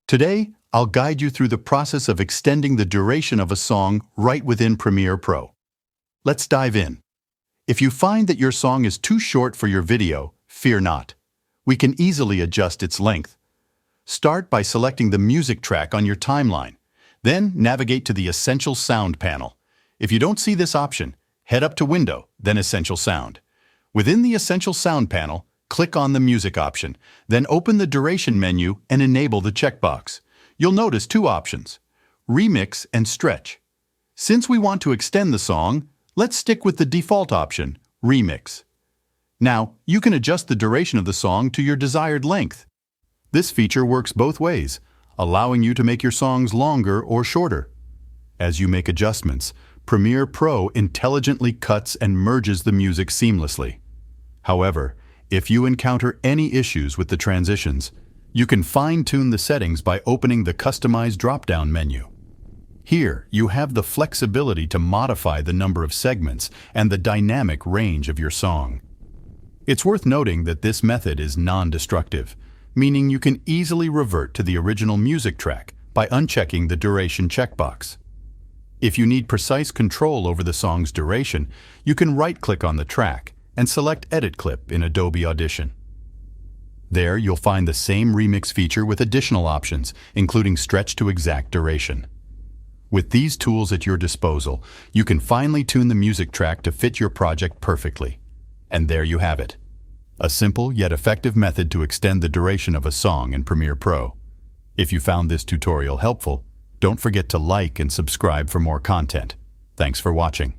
Today, I'll guide you through the process of extending the duration of a song right within Premiere Pro. Let's dive in. If you find that your song is too short for your video, fear not. We can easily adjust its length. Start by selecting the music track on your timeline. Then navigate to the Essential Sound panel. If you don't see this option, head up to Window, then Essential Sound. Within the Essential Sound panel, click on the Music option, then open the Duration menu and enable the checkbox. You'll notice two options, Remix and Stretch. Since we want to extend the song, let's stick with the default option, Remix. Now, you can adjust the duration of the song to your desired length. This feature works both ways, allowing you to make your songs longer or shorter. As you make adjustments, Premiere Pro intelligently cuts and merges the music seamlessly. However, if you encounter any issues with the transitions, you can fine-tune the settings by opening the Customize drop-down menu. Here, you have the flexibility to modify the number of segments and the dynamic range of your song. It's worth noting that this method is non-destructive, meaning you can easily revert to the original music track by unchecking the duration checkbox. If you need precise control over the song's duration, you can right-click on the track and select Edit Clip in Adobe Audition. There, you'll find the same remix feature with additional options, including stretch to exact duration. With these tools at your disposal, you can finely tune the music track to fit your project perfectly. And there you have it. A simple yet effective method to extend the duration of a song in Premiere Pro. If you found this tutorial helpful, don't forget to like and subscribe for more content. Thanks for watching.